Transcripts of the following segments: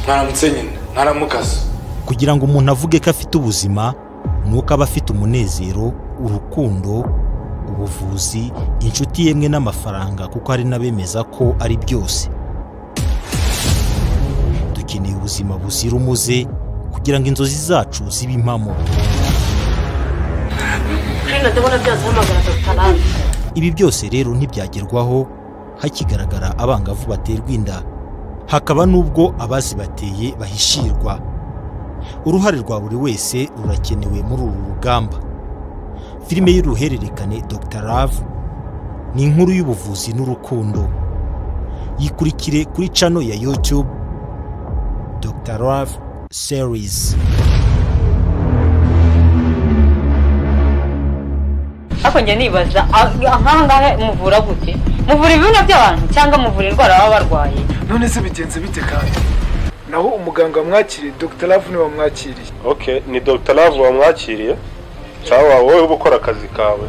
Mwaramutse nyine, mwaramukaze. Kugira ngo umuntu avuge ko afite ubuzima nuko aba afite umunezero, urukundo, ubuvuzi, inshuti yemwe n'amafaranga, kuko hari n'abemeza ko ari byose. Dukeneye ubuzima buzira umuze kugira ngo inzozi zacu zibe impamo. Ibi byose rero ntibyagerwaho hakigaragara abangavu baterwa inda, hakaba n'ubwo abazibateye bahishirwa. Uruhare rwa buri wese rurakenewe muri uru rugamba. Filime y'uruhererekane Dr. Love ni inkuru y'ubuvuzi n'urukundo. Yikurikire kuri channel ya YouTube Dr. Love Series. Ako njye nibaza ahangahe muvura gute? Muvura ibibuno by'abantu cyangwa muvura indwara baba barwaye? None se bigenze bite kandi? Naho umuganga wamwakiriye Dr. Love ni wamwakiriye. Okay, ni Dr. Love wamwakiriye. Sawa, wowe ubukora akazi kawe.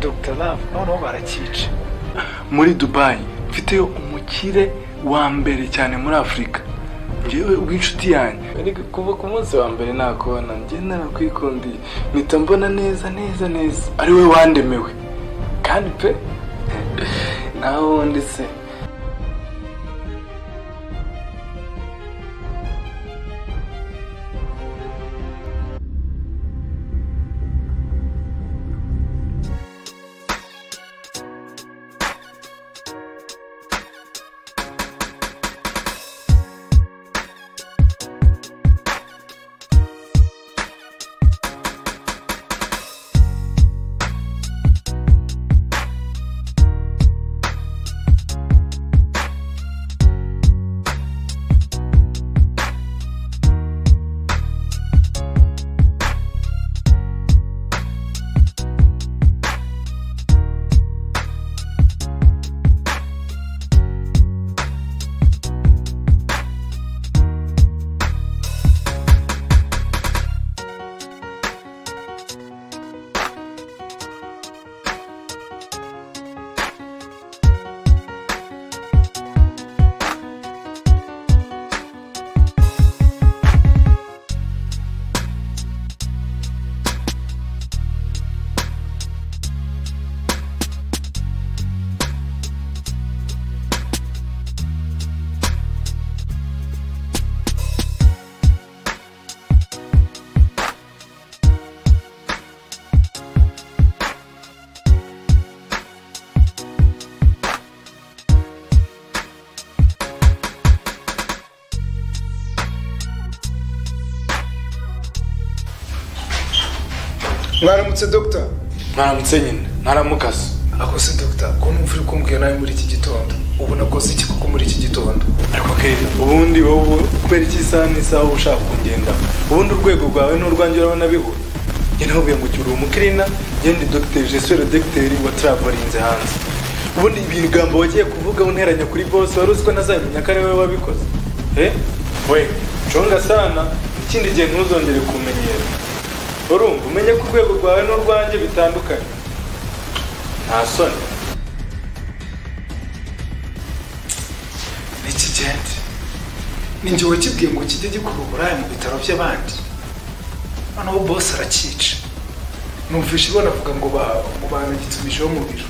Dr. Love noneho barakica. Muri Dubai mfiteyo umukire wa mbere cyane muri Afrika. Ngewe ubw'inshuti yanjye. Ariko kuva ku munsi wa mbere nakubona njye narakwikundiye. Mpita mbona neza. Ari we wandemewe. Kandi pe naho wundi se. Mwaramutse Dr. Mwaramutse nyine, mwaramukaze. Ako se Dr. ko numva uri kumbwira nawe muri iki gitondo. Ubu nakoze iki kuko muri iki gitondo? Ariko Keri, ubundi wowe kubera iki isaha n'isaha ushaka kungenda? Ubundi urwego rwawe n'urwanjye urabona bihura. Njye nahubiye ngo cyuri umukirina, njye Dr. Jeswero Dr. wa travelinze hanze. Ubundi ibigambo wagiye kuvuga unteranya kuri boss wari uziko nazamenya ko ari wowe wabikoze. We, chonga sana, ikindi gihe ntuzongere kumenyera. Urumva umenye ko urwego rwawe n'urwanjye bitandukanye. Nta soni. N'ikigende. Ninjye wakibwiye ngo kijye gikurubura mu bitaro by'abandi. Noneho boss arakica. Numvishe ibona avuga ngo banagitumishaho mu biro.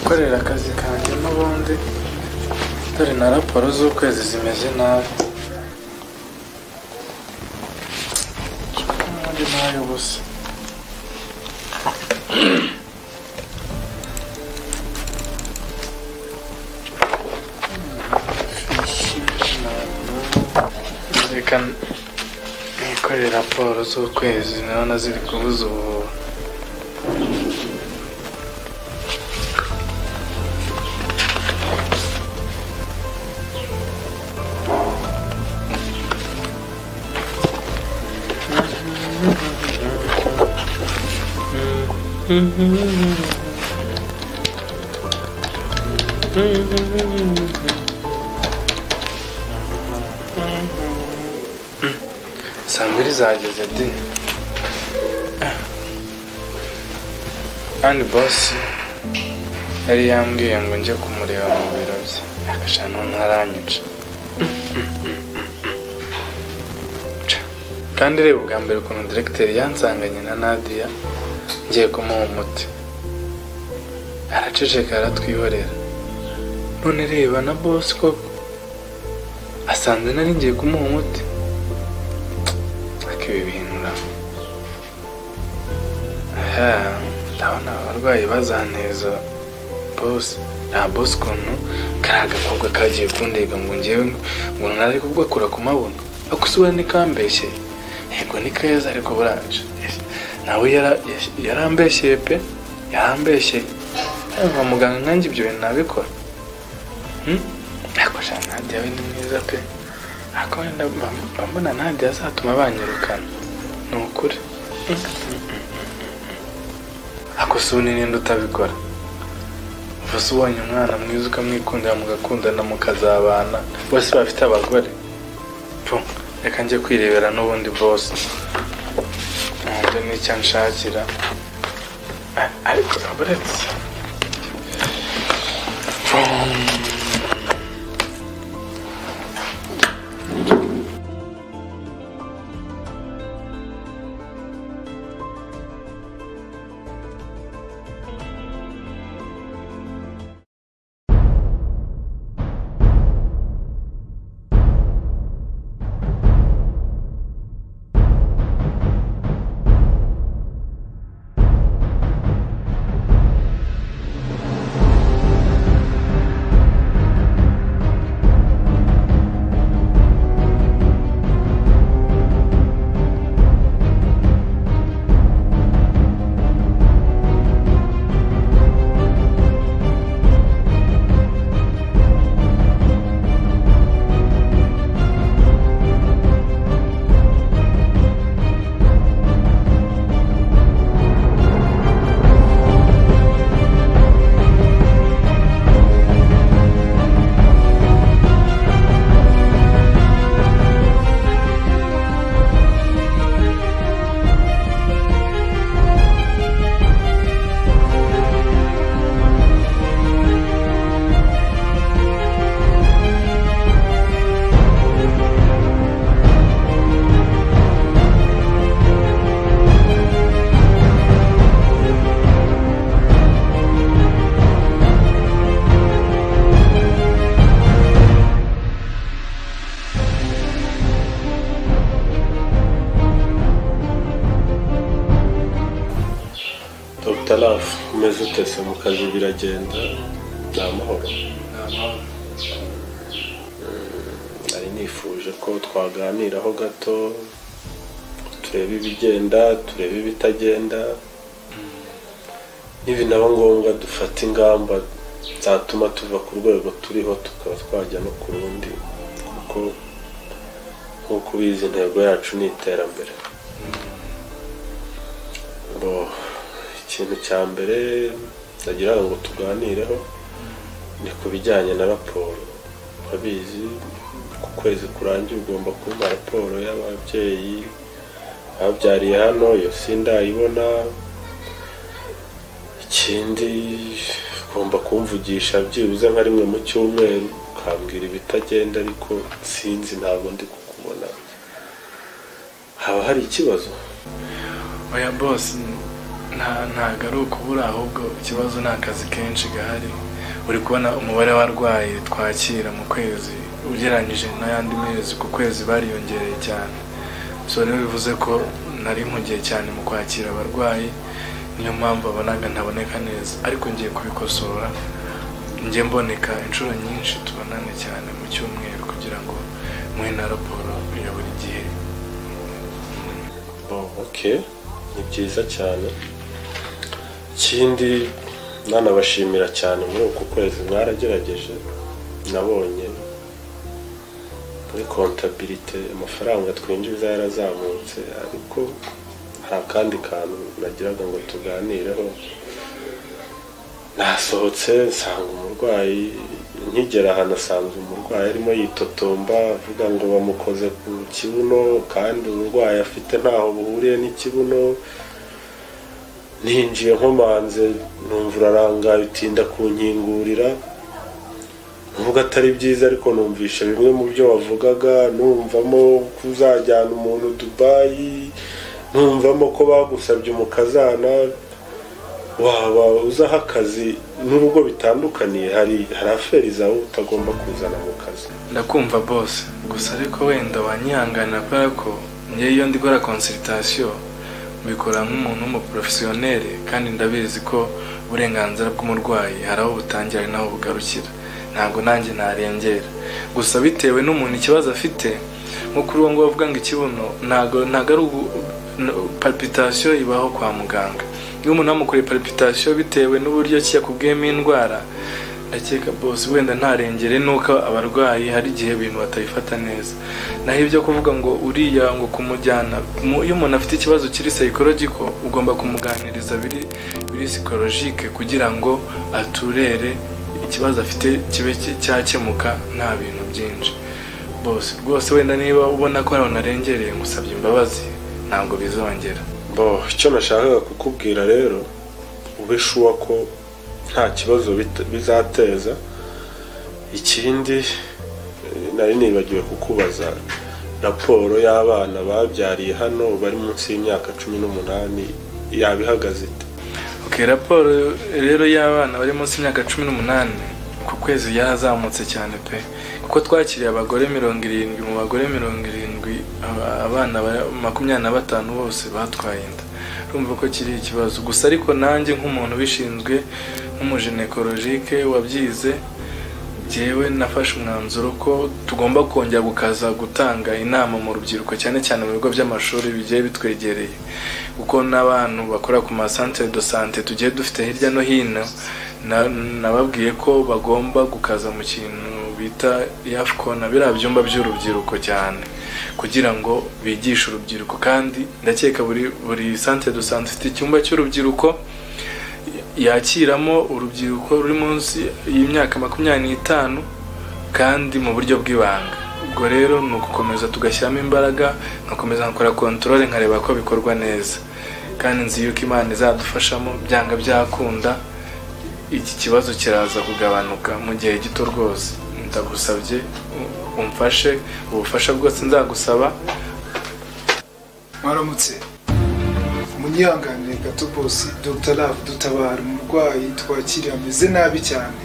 gukorera akazi kanjye n'ubundi dore na raporo z'ukwezi zimeze nabi ubundi nayo busa reka nikorera raporo z'ukwezi nabona ziri kubuza ubu saa mbiri zageze di kandi bosi yari yambwiye ngo njye kumureba mu biro bye agashana ntaranyica kandi reba ubwa mbere ukuntu diregiteri yansanganye na Nadia ngiye kumuha umuti araceceka aratwihorera none reba na bosi koko asanze nari ngiye kumuha umuti ibi bintu ndabona abarwayi bazaneza bosi nta bosi ukuntu kariya agakobwa kagiye kundega ngo ngewe ngo nari kugakura ku mabuno ako usubira nikambeshye yego ni keza ariko buraje nawe yarambeshyeye pe yarambeshyeye nka muganga nkanjye ibyo bintu nabikora ariko shana Nadia we ni mwiza pe ako wenda mbona Nadia azatuma banyirukana ni ukuri ako si unini utabikora uvuze ubonye umwana mwiza ukamwikundira mugakundana mukazabana bose bafite abagore reka njye kwirebera n'ubundi bose ntabwo n'icyo nshakira ariko uretse Talafu umeze utese mu kazi biragenda ni amahoro nari nifuje ko twaganiraho gato turebe ibigenda turebe ibitagenda n'ibinaba ngombwa dufata ingamba zatuma tuva ku rwego turiho tukaba twajya no ku rundi kuko nk'uko ubizi intego yacu ni iterambere ikintu cya mbere ndagira ngo tuganireho ni ku bijyanye na raporo urabizi ku kwezi kurangiye ugomba kumpa raporo y'ababyeyi babyariye hano iyo sindayibona ikindi ugomba kumvugisha byibuze nka rimwe mu cyumweru ukambwira ibitagenda ariko sinzi ntabwo ndi kukubona haba hari ikibazo oya boss ntago ari ukubura ahubwo ikibazo ni akazi kenshi gahari. Uri kubona umubare w'abarwayi twakira mu kwezi ugereranyije n'ayandi mezi ku kwezi bariyongereye cyane. So rero bivuze ko nari mpugiye cyane mu kwakira abarwayi, niyo mpamvu abonaga ntaboneka neza, ariko ngiye kubikosora njye mboneka inshuro nyinshi tubonane cyane mu cyumweru kugira ngo muhe na raporo ya buri gihe. Okay, ni byiza cyane. Ikindi nanabashimira cyane muri uku kwezi mwaragerageje, nabonye muri comptabilité amafaranga twinjiza yarazamutse, ariko nta kandi kantu nagiraga ngo tuganireho. Nasohotse nsanga umurwayi, nkigera hano nasanze umurwayi arimo yitotomba avuga ngo bamukoze ku kibuno kandi umurwayi afite ntaho buhuriye n'ikibuno. Ninjiye nkomanze numva urarangaye utinda kunkingurira, nvuga atari byiza, ariko numvisha bimwe mu byo wavugaga, numvamo kuzajyana umuntu Dubai, numvamo ko bagusabye umukazana, waba uzaha akazi n'urugo bitandukaniye, hari aferi zawe utagomba kuzana mu kazi. Ndakumva boss, gusa ariko wenda wanyihanganira kubera ko njye iyo ndi gukora consultation mbikora nk'umuntu w'umuprofessionnel, kandi ndabizi ko uburenganzira bw'umurwayi hari aho butangira naho bugarukira, ntabwo nanjye narengera. Gusa bitewe n'umuntu ikibazo afite, nko kuri uwo ngo bavuga ngo ikibuno, ntago ari palpitation ibaho kwa muganga. Iyo umuntu amukoreye palpitation bitewe n'uburyo ki yakubwiyemo indwara, ndakeka boss wenda ntarengere nuko abarwayi hari igihe ibintu batayifata neza. Naho ibyo kuvuga ngo uriya ngo kumujyana, iyo umuntu afite ikibazo kiri psychological ugomba kumuganiriza biri psychologique kugira ngo aturere ikibazo afite kibe cyakemuka nta bintu byinshi. Boss rwose wenda niba ubona ko ari narengereye ngusabye imbabazi, ntabwo bizongera. Icyo nashakaga kukubwira rero, ubeshuwa ko nta kibazo bizateza. Ikindi nari nibagiwe kukubaza, raporo y'abana babyariye hano bari munsi y'imyaka 18 yabihagaze ite? Okay, raporo rero y'abana bari munsi y'imyaka 18 ku kwezi yarazamutse cyane pe, kuko twakiriye abagore 70, mu bagore 70 abana 25 bose batwaye inda. Urumva ko kiri ikibazo. Gusa ariko nanjye nk'umuntu bishinzwe nk'umuginekologike wabyize, jewe nafashe umwanzuro ko tugomba kongera gukaza gutanga inama mu rubyiruko, cyane cyane mu bigo by'amashuri bigiye bitwegereye, kuko n'abantu bakora ku ma centre de santé tugiye dufite hirya no hino. Nababwiye ko bagomba gukaza mu kintu bita yafcon, biriya byumba by'urubyiruko cyane, kugira ngo bigishe urubyiruko. Kandi ndakeka buri centre de santé ifite icyumba cy'urubyiruko yakiramo urubyiruko ruri munsi y'imyaka 25 kandi mu buryo bw'ibanga. Ubwo rero ni ugukomeza tugashyiramo imbaraga, ngakomeza gukora controle nkareba ko bikorwa neza, kandi nzi yuko Imana izadufashamo byanga byakunda iki kibazo kiraza kugabanuka mu gihe gito rwose. Ndagusabye umfashe, ubufasha bwose nzagusaba. Maramutse munyihanganire gato boss, Dr. Love dutabara umurwayi twakiriye ameze nabi cyane.